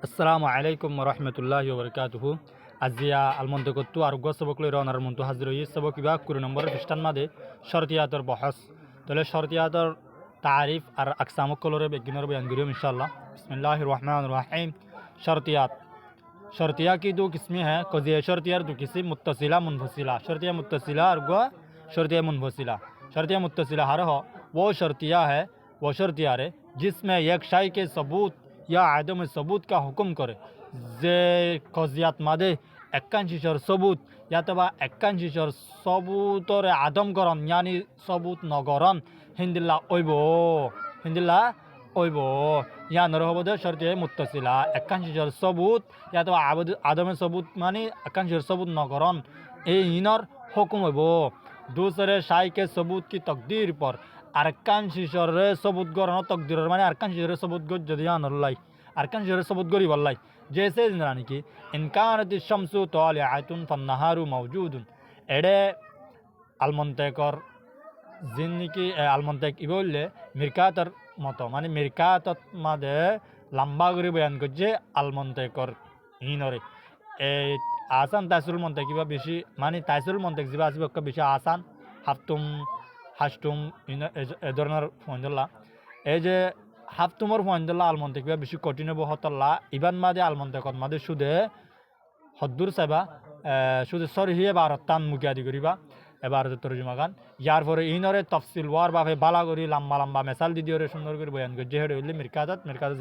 আসসালামু আলাইকুম রহমতুল্লাহি ওবরকাতুহু আজিয়া আলমন্তকত্তু আরোগ্য সবকলৈ রওনার মন্তু হাজির হই সবক বিভাগ 20 নম্বরের পৃষ্ঠান মাদে শর্তিয়াতর বহস তলে শর্তিয়াতর তারিফ আর আকসামক কলরে বেগিনর বয়ান করিম ইনশাআল্লাহ বিসমিল্লাহির রহমানির রহিম শর্তিয়াত शर्तिया की दो किस्में हैं कज़िया शर्तिया दो किस्म मुत्तसिला मुनफसिला शर्तिया मुत्तसिला और गो शर्तिया मुनफसिला शर्तिया मुत्तसिला हर हो वो शर्तिया है वो शर्तिया है जिसमें एक शाई के सबूत या आदम सबूत का हुक्म करे जे कज़ियात मादे एकांशीशर सबूत या तबा एकांशीशर सबूतर आदम करन यानी सबूत नगरन हिंदिल्ला ओइबो हिंदिल्ला ওইব ইয়া নরহবদ শর্তে মুত্তসিলা একাংশের সবুত ইয়া তো আদমের সবুত মানে একাংশের সবুত নগরন এই ইনর হুকুম হইব दूसरे शाई के सबूत की तकदीर पर अरकान शिशर सबूत गरन तकदीर माने अरकान शिशर सबूत गो जदिया नरलाई अरकान शिशर सबूत गरी वल्लाई जैसे जिंदरानी की इनकानत शम्सु तालिआतुन फन्नहारु मौजूदुन एडे अलमंतेकर जिन्निकी अलमंतेक इबोल्ले मिरकातर মতো মানে মিরকাতত মাদে লম্বা করে বয়ান করছে আলমন্তেকর হিনরে এই আসান তাইসুল মন্তেক কিবা বেশি মানে তাইসুল মন্তেক যা আসবে বেশি আসান হাফতুম হাসতুম এ ধরনের ফন্দল্লা এই যে হাফতুমর ফন্দল্লা আলমন্তেক কিবা বেশি কঠিন হব হতল্লা ইবান মাদে আলমন্তেকত মাদে সুদে হদ্দুর সাইবা শুধু সরহিয়ে বা রত্তান মুখিয়াদি করিবা এবার তর্জমা গান ইয়ার পরে ইনরে তফসিল ওয়ার বাফে বালা করি লম্বা লম্বা মেসাল দিদিওরে সুন্দর করে বয়ান করে যে হেডে হইলে মিরকাত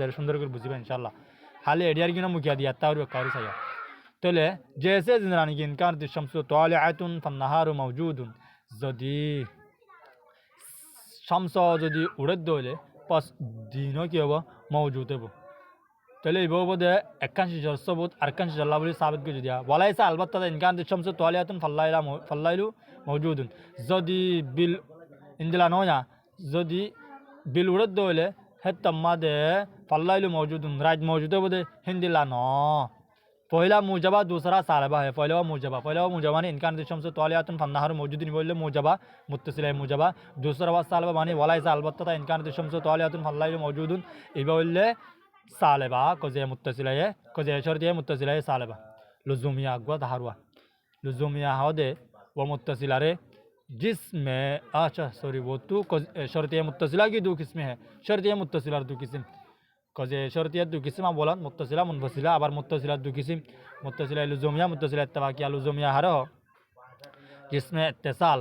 যে সুন্দর করে বুঝিবা ইনশাআল্লাহ খালি এডিয়ার কিনা মুখিয়া দিয়া তাওর কারি সাইয়া তলে জেসে জিনরানি কি ইনকার দিশমসু তালিআতুন ফান্নাহারু মাওজুদুন যদি শামস যদি উড়ে দইলে পাস দিনও কি হবো মওজুদ হবো তাহলে এই বলতে একাংশী সবুত আরকাংশী আল্লাহ বলে সাবিত করে দিয়া বলাইছে আলবাত্তা ইনকান দিশমসু তালিআতুন ফাল্লাইলু মওজুদুন যদি বিল ইন্দিলা নয়া যদি বিল উড়ে দইলে হেত্তাম মাদে ফাল্লাইলু মওজুদুন রাজ মওজুদ বদে হিন্দিলা ন पहला मुजबा दूसरा सालबा है पहला मुजबा ने इनकान दिशमसु तालिआतुन फन्नहारु मौजूदिन बोले मुजबा मुत्तसिला मुजबा दूसरा वा सालबा माने वलाइसा अलबत्ता इनकान दिशमसु तालिआतुन फल्लाइलु मौजूदुन इबा बोले सालबा कजे मुत्तसिला कजे शर्तिया मुत्तसिला सालबा लुजुमिया अगवा धारवा लुजुमिया हदे व मुत्तसिला रे जिसमें अच्छा सॉरी वो तो शर्तिया मुत्तसिला की दो किस्में है शर्तिया मुत्तसिला दो किस्म कजे शर्तिया दो किस्म बोलन मुत्तसिला मुनफसिला आबार मुत्तसिला दो किस्म मुत्तसिला लुजुमिया मुत्तसिला इत्तफाकिया लुजुमिया हरो जिसमें इत्तिसाल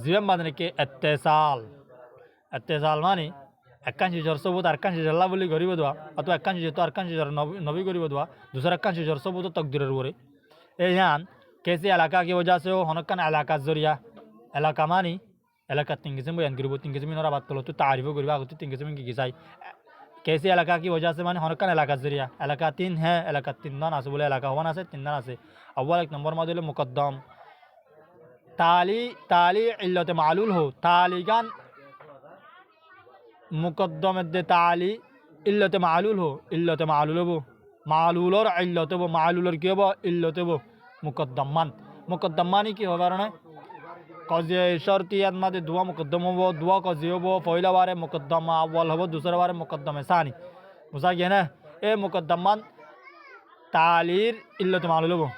जीवन बांधने के इत्तिसाल माने एकांशी जर सबूत अरकांशी जल्ला बोली गरीब दवा अथवा एकांशी तो अरकांशी जर नबी गरीब दवा दूसरा एकांशी जर सबूत तकदीरेर ओरे ए यान कैसे इलाका की वजह से हो हनकान इलाका जरिया इलाका मानी इलाका तीन किस्म बयान करिब तीन किस्म नरा बात करो तो तारीफ करिब आगो तीन किस्म की किसाई कैसे इलाका की वजह से माने हनकान इलाका जरिया इलाका तीन है इलाका तीन दान आसे बोले इलाका वन आसे तीन दान आसे अव्वल एक नंबर मादे मुकद्दम ताली इल्लत मालूल हो तालीगान मुकद्दम दे ताली इल्लत मालूल हो इल्लत मालूल हो मालूल और इल्लत हो मालूल और क्यों इल्लत हो मुकद्दमानी की हो कारण कज़े शर्तियात मादे दुआ मुकद्दम हो दुआ कज़े हो पहला बारे मुकद्दम अव्वल हो दूसरा बारे मुकद्दम सानी मुसा क्या ना ए मुकद्दमान तालीर इल्लत मालूल हो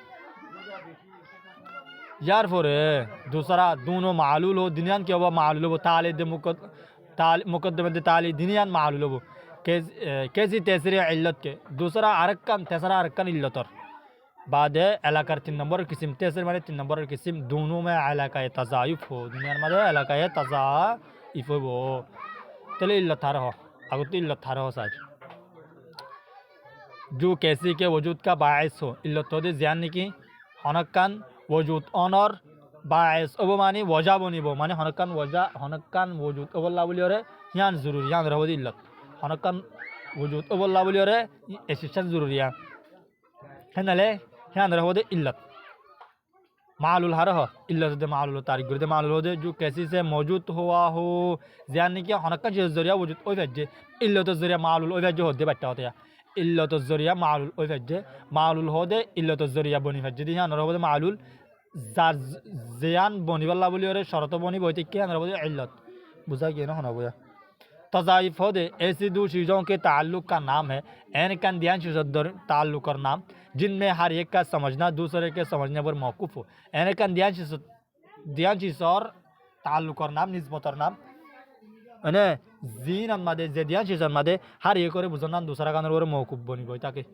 यार फोरे दूसरा दोनों मालूल हो दुनियान क्या हुआ मालूल हो ताली दे मुकद्दम दे ताली दुनियान मालूल हो कैसी तेसरी इल्लत के दूसरा अरकान तेसरा अरकान इल्लतर बाद इलाकार तीन नंबर किस्म तेसर माने तीन नंबर किस्म दोनों में इलाका तज़ायुफ हो दुनिया में इलाका तज़ायुफ हो तले इल्लत हो अगुत इल्लत हो साज जो कैसी के वजूद का बायस हो इल्लत हो दे ज़्यान की हनकान वजूद ऑनर बायस अब मानी वजह बनिबो माने हनकान वजूद अबल्ला बोली रे यान जरूरी यान रहो इल्लत हनकान वजूद अबल्ला बोली रे एसिस्टेंस जरूरी है नले यान रहो दे इल्लत मालूल हर हो इल्लत दे मालूल तारीख दे मालूल हो दे जो कैसी से मौजूद हुआ हो यानी कि हनकान जो जरिया वजूद ओ वजह इल्लत जरिया मालूल ओ वजह हो दे बैठा होता है इल्लत जरिया मालूल ओ वजह मालूल हो दे इल्लत जरिया बनी वजह दी यान रहो दे मालूल जियान बनिबल्ला बोली रे शरत बनी बइते के यान रहो दे इल्लत बुझा के ना होना बुझा तज़ाइफ हो दे ऐसी दो चीज़ों के ताल्लुक़ का नाम है। एन कन ध्यान चीज़ों ताल्लुक़ और नाम जिनमें हर एक का समझना दूसरे के समझने पर मौकूफ़ हो। एन कन ध्यान चीज़ और ताल्लुक़ और नाम निस्बत और नाम अने जीन अन्मादे जे ध्यान चीज़ अन्मादे हर एक और बुझना दूसरा का नर मौकूफ़ बनी बोई ताकि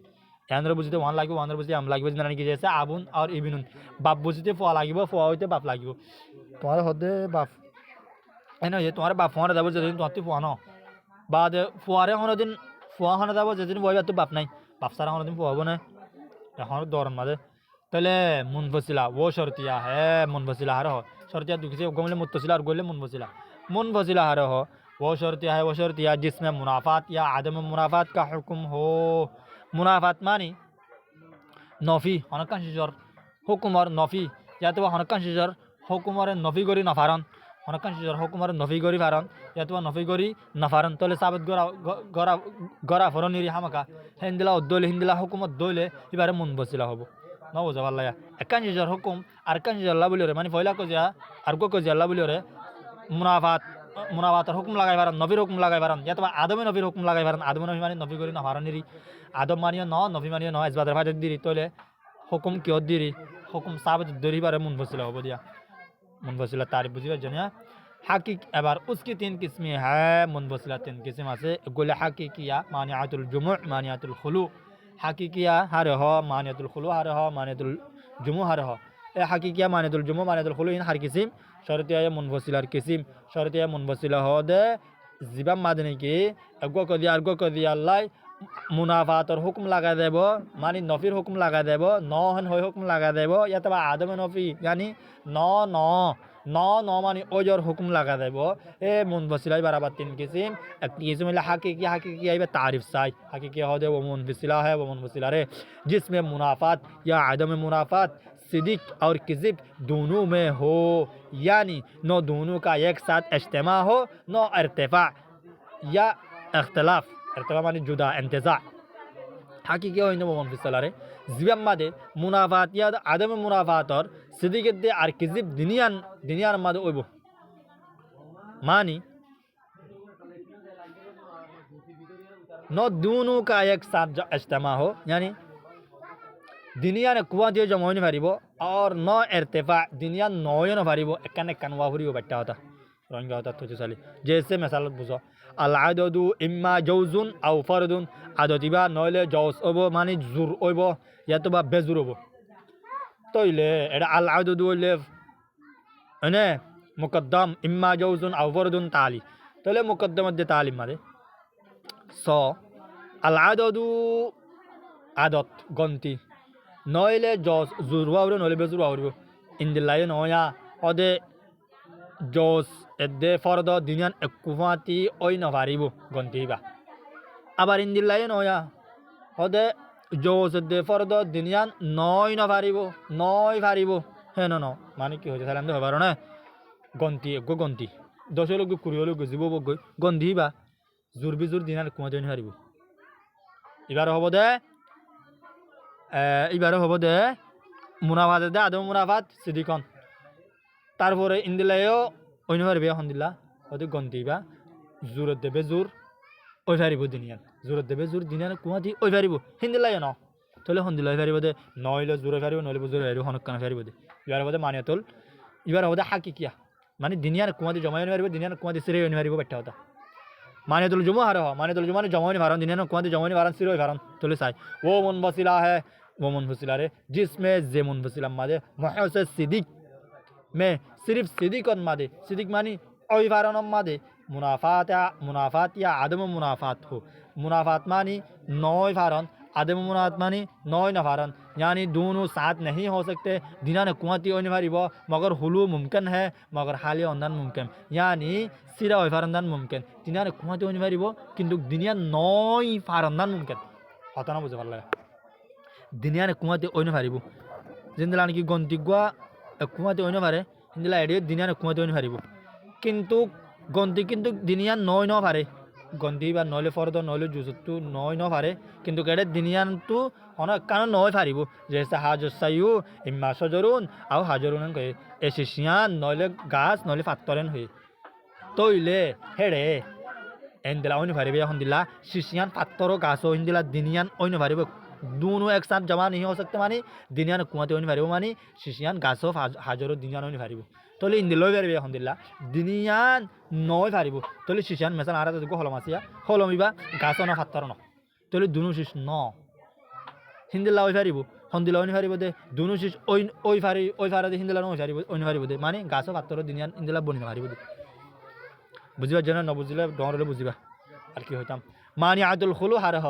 यान बुझते वन लगे वन बुझते हम लगे नानी कि जैसे आबुन और इबिनुन बाप बुझते फुआ लगे फुआ होते बाप लगे तुम्हारे हदे बाप एना ये तुम्हारे बाप फोन दाबो जेदिन तुम्हारे फुआ न बाद फुआरे होने दिन फुआ होने दाबो जेदिन वही बात तो बाप नहीं बाप सारा होने दिन फुआ बने यहाँ दौरन मादे तले मुनफसिला वो शर्तिया है मुनफसिला हर हो शर्तिया तू किसी गोमले मुत्तसिला और गोले मुनफसिला हर हो वो शर्तिया जिसमें मुनाफात या आदम मुनाफात का हुक्म हो। मुनाफात मानी नफी हनकान शिजर हुक्म और नफी या तो हनकान शिजर हुक्म और नफी गरी नफारन हनकान शिजर हुक्म और नफी गरी फारन या तो नफी गरी नफारन तले साबत गरा गरा फरनिरी हामका हिंदिला उद्दोले हिंदिला हुकुमत दोले इबारे मुनफसिला होबो न बुझा ভাল লাগে একান শিজর হুকুম আর কান শিজর লা বলিরে মানে পয়লা কজিয়া আর গো কজিয়া লা বলিরে মুনাফাতের হুকুম লাগাই পারেন নবীর হুকুম লাগাই পারেন या तो आदमे नबीर हुकुम लागाई पारेन आदमे नबी माने नबी करी ना फारनिरी आदम मानियो न नबी मानियो न इजबादर फाजत दिरी तोले हुकुम क्यों दिरी हुकुम साबित दरी बारे मुनफसिला हो दिया मुनफसिला तारीफ बुझिबा जनिया हकीक एबार उसकी तीन किस्में है मुनफसिला तीन किस्म से गोले हकीकिया मानियातुल जुमु मानियातुल खुलू हकीकिया हर हो मानियातुल खुलू हर हो मानियातुल जुमु हर हो ए हकीकिया मानियातुल जुमु मानियातुल खुलू इन हर किस्म शर्तिया मुनफसिलार किस्म शर्तिया मुनफसिला हो दे जिबा मादने की अगो को दिया अल्लाह मुनाफात और हुक्म लगा देबो मानी नफिर हुक्म लगा देबो नहन होय हुक्म लगा देबो या तबा आदम नफी यानी न मानी ओजर हुक्म लगा देबो ए मुनफसिला बराबर तीन किस्म एक किस्म है हकीकी है तारीफ साई हकीकी हो दे वो मुनफसिला है वो मुनफसिला रे जिसमें मुनाफात या आदम मुनाफात सिद्दीक और किज़िब दोनों में हो यानी न दोनों का एक साथ इज्तिमा हो न इर्तिफा या इख्तिलाफ इर्तिफा मानी जुदा इंतज़ा हकीकी हो इन मुनफसिला रे जिबा मादे मुनाफात या आदम मुनाफात और सिद्दीक दे और किज़िब दुनियान मादे ओइबो मानी न दोनों का एक साथ इज्तिमा हो यानी दुनिया ने कुआ दिए जमा नहीं पारिबो और न इर्तिफा दुनिया नयो न पारिबो एकन कनवा फुरिबो बैठा होता रंगा होता तो चली जैसे मिसाल बुझो अल आददु इम्मा जौजुन आउ फरदुन आदतिबा नइले जौस ओबो माने जुर ओइबो या तो बा बेजुर ओबो तइले एडा अल आददु ले अने मुकद्दम इम्मा जौजुन आउ फरदुन ताली तइले मुकद्दम दे तालीम मारे सो अल आददु आदत गंती नइले जौस जुरवा उरे नइले बेजुरवा उरे इंदिलाय नया ओदे जौस एदे फरद दुनियान एकुफाती ओइ न पारिबो गंतीबा आबार इंदिलाय नया ओदे जौस एदे फरद दुनियान नय न पारिबो हे न माने कि होजे सालाम दे हबार ना गंती एगो गंती दशलोग कुरियोलोग जिबो गय गंधीबा जुर बिजुर दुनियान कुमाते न पारिबो এবারে হবো দে মুনাফাত দে আদম মুনাফাত সিদ্দিকন তারপরে ইন্দিলায়ও অন্য পারবে এখন দিলা ওদের গন্তিবা জোরত দেবে জোর ওই পারিব দুনিয়ান জোরত দেবে জোর দুনিয়ান কুমাতি ওই পারিব হিন্দিলাই ন তাহলে হন্দিলাই পারিব দে নইলে জোরে পারিব নইলে জোরে পারিব হনকান পারিব দে এবার হবো মানিয়াতুল এবার হবো হাকিকিয়া মানে দুনিয়ার কুমাতি জমাই পারিব দুনিয়ার কুমাতি সিরে পারিব বাচ্চা হতা मानियतुल जुमा हर हो मानियतुल जुमा ने जमानी फारन दुनिया ने कुआंती जमानी फारन सिरोई फारन तोले साई वो मुनफसिला है वो मुनफसिला रे जिसमें जे मुनफसिला मादे मुहस्स सिद्दीक में सिर्फ सिद्दीक मादे सिद्दीक मानी ओई फारन मादे मुनाफात या आदम मुनाफात हो मुनाफात मानी नौय फारन आदम मुनाफात मानी नौय न फारन यानी दोनों साथ नहीं हो सकते दुनिया ने कुआंती ओई फारिब मगर हुलू मुमकिन है मगर हाली अंदन मुमकिन यानी सिरा ओई फारंदान मुमकिन दुनिया ने कुआंती ओई फारिब किंतु दुनिया नय फारंदान मुमकिन हता ना बुझे ভাল লাগে दुनिया ने कुआंती ओई न फारिब जिंदला की गंती गुआ कुआंती ओई न फारे हिंदला एडी दुनिया ने कुआंती ओई न फारिब किंतु गंती किंतु दुनिया नय न फारे गंती बा नले फरद नले जुजतु नय न फारे किंतु केडे दुनिया तो अनेक कान नय फारिब जैसे हाजर सायु इम्मा सजरुन आउ हाजरुन कहे एशिशियान नले गाछ नले फात्तरेन होय तइले हेडे এন্দিলা অন্য ফারিবে এখন দিলা শিশিয়ান পাত্তরও গাছও হিন্দিলা দিনিয়ান অন্য ফারিব দুনো এক সাথ জমা নিহি হতে মানে দিনিয়ান কুয়াতে অন্য ফারিব মানে শিশিয়ান গাছও হাজারও দিনিয়ান অন্য ফারিব তাহলে ইন্দিলই ফারিবে এখন দিলা দিনিয়ান নয় ফারিব তাহলে শিশিয়ান মেসান আর যদি হলম আসিয়া হলমিবা গাছও না পাত্তর ন তাহলে দুনো শিশ ন হিন্দিলা ওই ফারিব হন্দিলা অন্য ফারিব দে দুনো শিশ ওই ফারে হিন্দিলা নয় ফারিব অন্য ফারিব দে মানে গাছও পাত্তর দিনিয়ান ইন্দিলা বনি ফারিব দে বুঝিবার জন্য নবুঝিলে ডরে বুঝিবা আর কি হইতাম মানি আদুল খুলু হার হ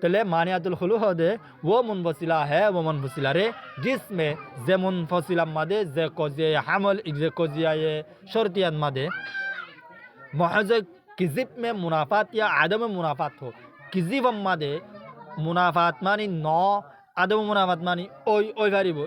তাহলে মানি আদুল খুলু হ দে ও মুনফসিলা হ্যাঁ ও মুনফসিলা রে जिसमें যে মুনফসিলা মাদে যে কজিয়া হামল যে কজিয়া শর্তিয়াত মাদে महज किजिब में मुनाफात या आदम मुनाफात हो किजिब मादे मुनाफात मानी नौ आदम मुनाफात मानी ओई ओई फारिब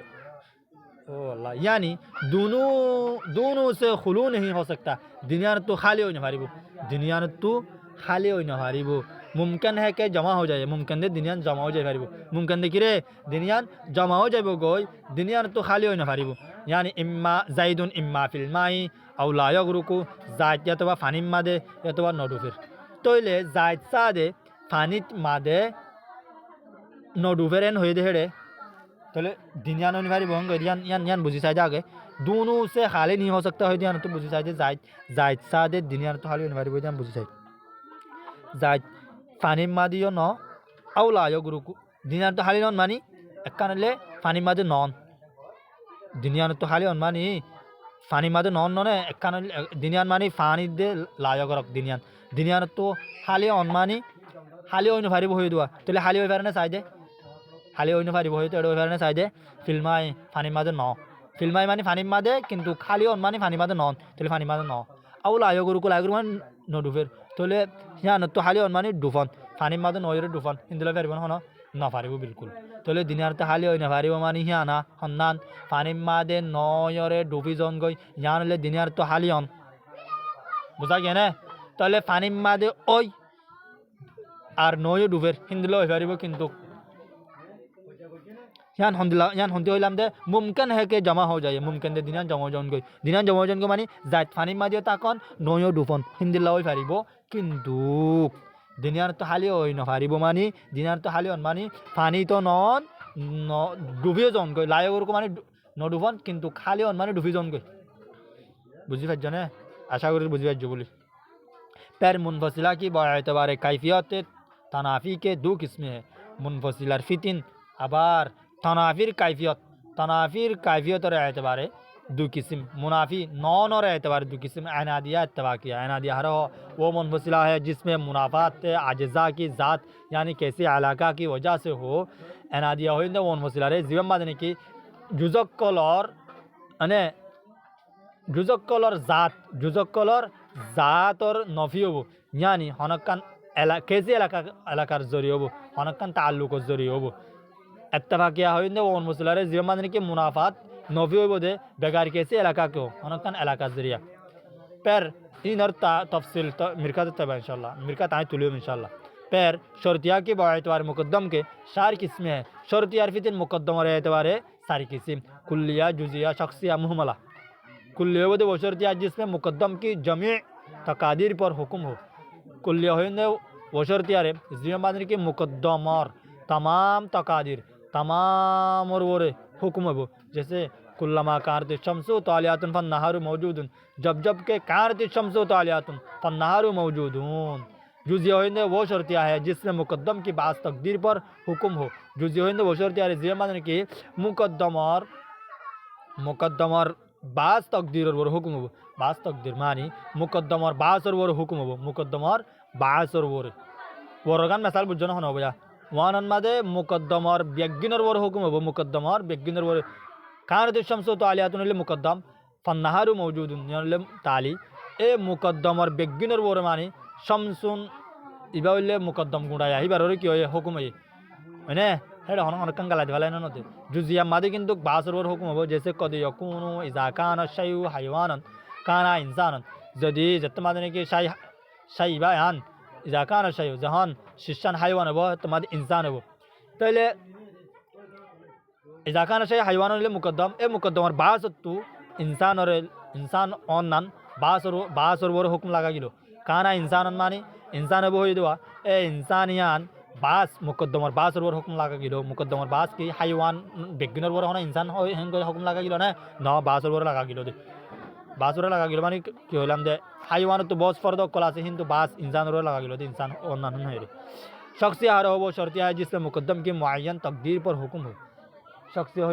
ओ अल्लाह यानी दोनों से खुलू नहीं हो सकता दुनिया तो खाली हो फारिब दुनिया तो खाली हो फारिब मुमकिन है कि जमा हो जाए मुमकिन दे दुनिया जमा हो जाए फारिब मुमकिन दे कि दुनिया जमा हो जाए गई दुनिया तो खाली हो फारिब यानी इम्मा जाइदुन इम्मा फिल माई আও লায়ক রুকু জাইত অথবা ফানির মাদে অথবা নডুফের তইলে জাইত সাদে ফানিত মাদে নডুফের এন হয়ে দেহে তাহলে দিনিয়ান অনিভারি বহন ইয়ান ইয়ান ইয়ান বুঝি চাই আগে दोनों से खाली नहीं हो सकता है दियान तो बुझी चाहे जायद सादे दिनियान तो खाली अनिवार्य बोझ बुझी चाहे जायद फानी मादियो न आउला यो गुरु दिनियान तो खाली नन मानी एक ले फानी मादे नन दिनियान तो खाली अन मानी फानी मादे नन नने एक दिनियान मानी फानी दे लायो करक दिनियान दिनियान तो खाली अन मानी खाली अनिवार्य बोझ दुआ तो खाली होई पारे चाहे खाली अनिवार्य बोझ तो पारे चाहे फिल्माय फानी मादे न फिल्माय मानी फानी मादे किंतु खाली अन मानी फानी मादे नन तो फानी मादे न आउला यो गुरु को लागुर मान नडुफेर तोले यहाँ तो खाली अन मानी डुफन फानी मादे नयरे डुफन हिंदुला फेरबन हन न फारिब बिल्कुल तोले दिनार तो खाली होई न फारिब मानी यहाँ ना हन्नान फानी मादे नयरे डुफी जन गई यहाँ ले दिनार तो खाली अन बुझा गया ना तोले फानी मादे ओई আর নয় ডুবের হিন্দুলা হয়ে পারিব কিন্তু यान हंदी हईलाम दे मुमकिन है कि जमा हो जाए मुमकिन दे दिनान जमा जन गई मानी जायद फानी मादियो ताकन नयो डुफन हिंदी लई फारिब किंतु दिनार तो खाली होई न फारिब मानी दिनार तो खाली मानी फानी तो नन डुबियो जन गई लायो को मानी न डुफन किंतु खाली मानी डुबी जन गई बुझी पाइछ ना आशा करी बुझी पाइछ बोली पैर मुनफसिला की बाएतबारे कैफियत तनाफी के दो किस्में है मुनफसिलार फितिन आबार तनाफिर कैफियत और एतबारे दो किस्म मुनाफी नॉन और एतबार दो किस्म अनादिया इत्तफाकिया अनादिया हर वो मुनफसिला है जिसमें मुनाफात आज़ा की ज़ात यानी कैसे इलाका की वजह से हो अनादिया हो वो मुनफसिला रे जीवन मादने की जुजक्कल और ज़ात और नफी हो यानी हनकान कैसे एलाकार जरिए हो हनकान ताल्लुक जरिए हो इत्तफाकिया हो वो मुनफसिला रे जीवन मादने की मुनाफात नफी हो दे बेगार कैसे इलाका के हो हनकान इलाका जरिया पैर इन और तफसील मिरका तब इंशाल्लाह मिरका ताई तुलियो इंशाल्लाह पैर शर्तिया के बाएतबार मुकद्दम के सार किस्में है शर्तिया फितिन मुकद्दम और एतबार सारी किस्म कुल्लिया जुजिया शख्सिया मुहमला कुल्लिया वो वो शर्तिया जिसमें मुकद्दम की जमी तकादीर पर हुक्म हो कुल्लिया हो वो शर्तिया रे जीवन मादने की मुकद्दम और तमाम तकादीर तमाम और वो हुक्म हो जैसे कुल्लमा कारत शम्सु तालियातुन फन नहारु मौजूदुन जब के कारत शम्सु तालियातुन फन नहारु मौजूदुन जुजिया होइंदे वो शर्तिया है जिसमें मुकद्दम की बास तकदीर पर हुक्म हो जुजिया होइंदे वो शर्तिया है जीवन मादने की मुकद्दम और बास तकदीर और वो हुक्म हो बास तकदीर मानी मुकद्दम और बास और वो हुक्म हो मुकद्दम और बास और वो रगान मिसाल बुझना होना भैया वानन मादे मुकद्दम और बेगिनर वो हुक्म हो मुकद्दम और बेगिनर वो कारत शम्सु तालियातुन ले मुकद्दम फन्नहारु मौजूदुन यानी ताली ए मुकद्दम और बेगिनर वो मानी शम्सुन इबाउले मुकद्दम गुंडाया ही बारे क्यों हुक्म है ने हेड हन हन कंगाला दिवाला न नते जुजिया मादे किंतु बासर वो हुक्म हो जैसे कद यकुनु इजा काना शयउ हयवानन काना इंसानन जदि जत मादने के शाई बायान इजा काना शयउ जहान शिशान हयवान हो तो मादे इंसान हो पहले इजा काना शय हयवान ले मुकद्दम ए मुकद्दम और बास तू इंसान और इंसान ऑनन बास और वो हुक्म लगा गिलो কানা ইনসানন মানে ইনসান হবো হয়ে দেওয়া এ ইনসানিয়ান বাস মুকদ্দমার বাসের উপর হুকুম লাগা গেল মুকদ্দমার বাস কি হাইওয়ান বিজ্ঞানের উপর হনা ইনসান হুকুম লাগা গেল না বাসের উপর লাগা গেল দে বাসের লাগা গেল মানে কি হইলাম দে হাইওয়ান তো বস ফরদ কল আছে কিন্তু বাস ইনসানের উপর লাগা গেল দে ইনসান অন্যান্য হয়ে রে शख्स हार हो वो शर्त है जिसमें मुकद्दम की मुअय्यन तकदीर पर हुक्म हो शख्स हो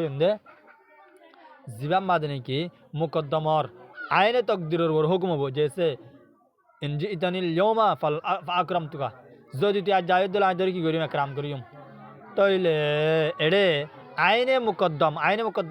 जिबाम मादने की मुकद्दम और आयन तकदीर और हुक्म हो जैसे इंजी इतनी योमा फल अक्रम तुका जो दी आज जायद दिल आज की गोरी में कराम करियम तो एड़े आयने मुकद्दम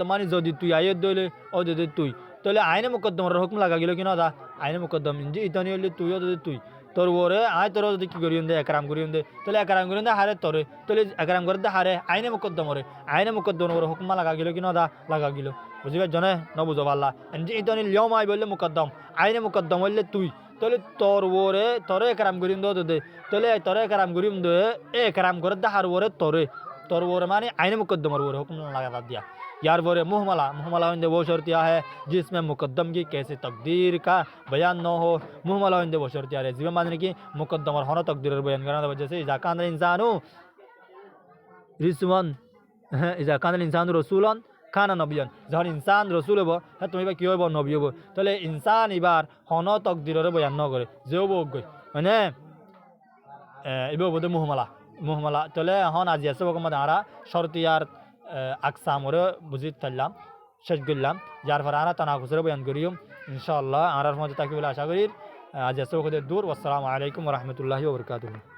मानी जो दी तु आयद दिले ओ दे तुई तो आयने मुकद्दम और हुक्म लगा गिलो कि ना दा आयने मुकद्दम इंजी इतनी तुई ओ दे तुई তোর ওরে আয় তোর যদি কি করি দে একরাম করি দে তাহলে একরাম করি দে হারে তোরে তাহলে একরাম করে দে হারে আইনে মুকদ্দম রে আইনে মুকদ্দম ওর হুকমা লাগা গেল কি না দা লাগা গেল বুঝিবে জনে ন বুঝো আল্লাহ এনজি ইতনি লিয়ম আই বললে মুকদ্দম আইনে মুকদ্দম হইলে তুই তাহলে তোর ওরে তোরে একরাম করি দে তাহলে তোরে একরাম করি দে এ একরাম করে দে হার ওরে তোর ওরে মানে আইনে মুকদ্দম ওর হুকম লাগা दिया यार वो मुहमला हिंदे वो शर्तिया है जिसमें मुकद्दम की कैसे तकदीर का बयान न हो मुहमला हिंदे वो शर्तिया है जिसमें मानने की मुकद्दम और होना तकदीर बयान करना वजह से इज़ा कान इंसानु रिसवन इज़ा कान इंसानु रसूलन खाना नबियन যখন ইনসান রসুল হব হ্যাঁ তুমি এবার কী হব নবী হব তাহলে ইনসান এবার হন তকদিরের বয়ান ন করে যেও বই মানে এবার বোধ মুহমালা তাহলে হন আজি আছে মধ্যে আরা শর্তিয়ার আকসামরে বুঝিত থাকলাম শেষ করলাম যার পর আরা তানাকুসরে বয়ান করিম ইনশাআল্লাহ আরার মধ্যে তাকে বলে আশা করি আজ আছে দূর আসসালামু আলাইকুম রহমতুল্লাহি ওবরকাতুহু